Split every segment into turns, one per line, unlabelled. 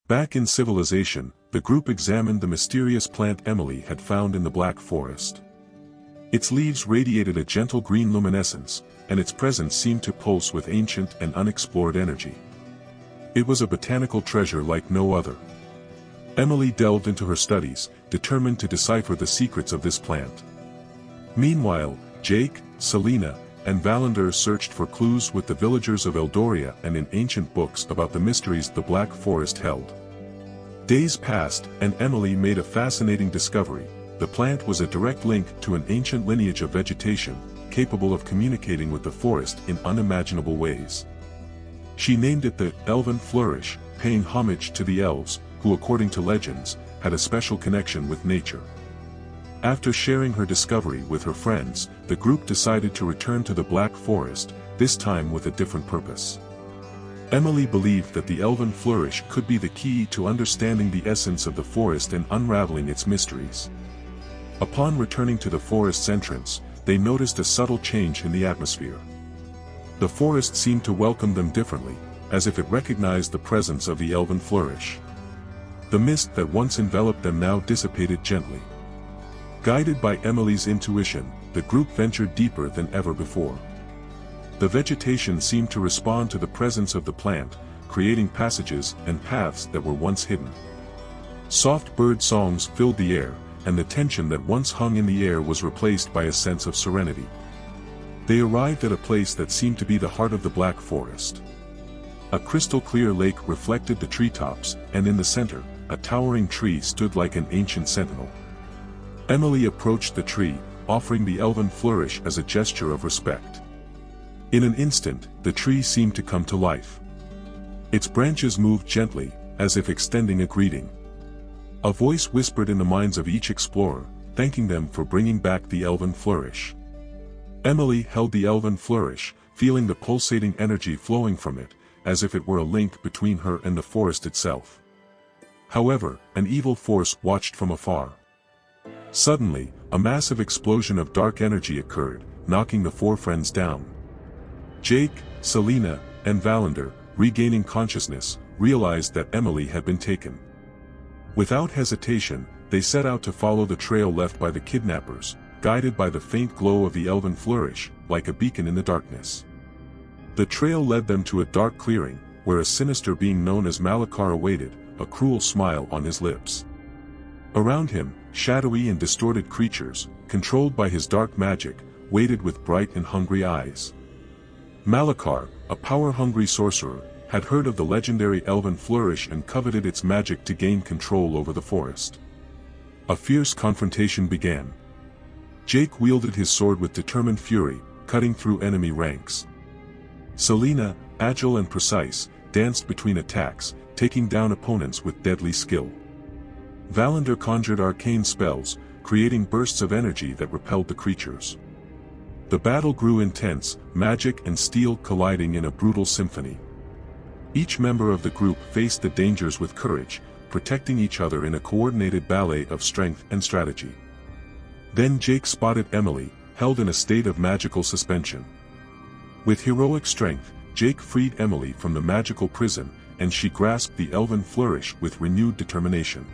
Back in civilization, the group examined the mysterious plant Emily had found in the Black Forest. Its leaves radiated a gentle green luminescence, and its presence seemed to pulse with ancient and unexplored energy. It was a botanical treasure like no other. Emily delved into her studies, determined to decipher the secrets of this plant. Meanwhile, Jake, Selena, and Valander searched for clues with the villagers of Eldoria and in ancient books about the mysteries the Black Forest held. Days passed, and Emily made a fascinating discovery. The plant was a direct link to an ancient lineage of vegetation, capable of communicating with the forest in unimaginable ways. She named it the Elven Flourish, paying homage to the elves, who according to legends, had a special connection with nature. After sharing her discovery with her friends, the group decided to return to the Black Forest, this time with a different purpose. Emily believed that the Elven Flourish could be the key to understanding the essence of the forest and unraveling its mysteries. Upon returning to the forest's entrance, they noticed a subtle change in the atmosphere. The forest seemed to welcome them differently, as if it recognized the presence of the Elven Flourish. The mist that once enveloped them now dissipated gently. Guided by Emily's intuition, the group ventured deeper than ever before. The vegetation seemed to respond to the presence of the plant, creating passages and paths that were once hidden. Soft bird songs filled the air, and the tension that once hung in the air was replaced by a sense of serenity. They arrived at a place that seemed to be the heart of the Black Forest. A crystal-clear lake reflected the treetops, and in the center, a towering tree stood like an ancient sentinel. Emily approached the tree, offering the Elven Flourish as a gesture of respect. In an instant, the tree seemed to come to life. Its branches moved gently, as if extending a greeting. A voice whispered in the minds of each explorer, thanking them for bringing back the Elven Flourish. Emily held the Elven Flourish, feeling the pulsating energy flowing from it, as if it were a link between her and the forest itself. However, an evil force watched from afar. Suddenly, a massive explosion of dark energy occurred, knocking the four friends down. Jake, Selena, and Valander, regaining consciousness, realized that Emily had been taken. Without hesitation, they set out to follow the trail left by the kidnappers, guided by the faint glow of the Elven Flourish, like a beacon in the darkness. The trail led them to a dark clearing, where a sinister being known as Malakar awaited, a cruel smile on his lips. Around him, shadowy and distorted creatures, controlled by his dark magic, waited with bright and hungry eyes. Malakar, a power-hungry sorcerer, had heard of the legendary Elven Flourish and coveted its magic to gain control over the forest. A fierce confrontation began. Jake wielded his sword with determined fury, cutting through enemy ranks. Selena, agile and precise, danced between attacks, taking down opponents with deadly skill. Valander conjured arcane spells, creating bursts of energy that repelled the creatures. The battle grew intense, magic and steel colliding in a brutal symphony. Each member of the group faced the dangers with courage, protecting each other in a coordinated ballet of strength and strategy. Then Jake spotted Emily, held in a state of magical suspension. With heroic strength, Jake freed Emily from the magical prison, and she grasped the Elven Flourish with renewed determination.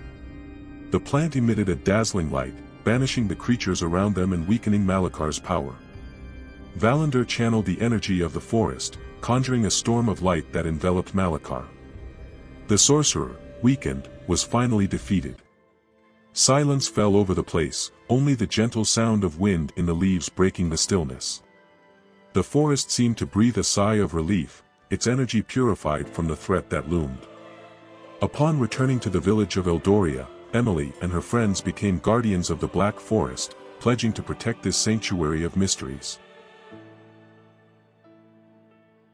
The plant emitted a dazzling light, banishing the creatures around them and weakening Malakar's power. Valander channeled the energy of the forest, conjuring a storm of light that enveloped Malakar. The sorcerer, weakened, was finally defeated. Silence fell over the place, only the gentle sound of wind in the leaves breaking the stillness. The forest seemed to breathe a sigh of relief, its energy purified from the threat that loomed. Upon returning to the village of Eldoria, Emily and her friends became guardians of the Black Forest, pledging to protect this sanctuary of mysteries.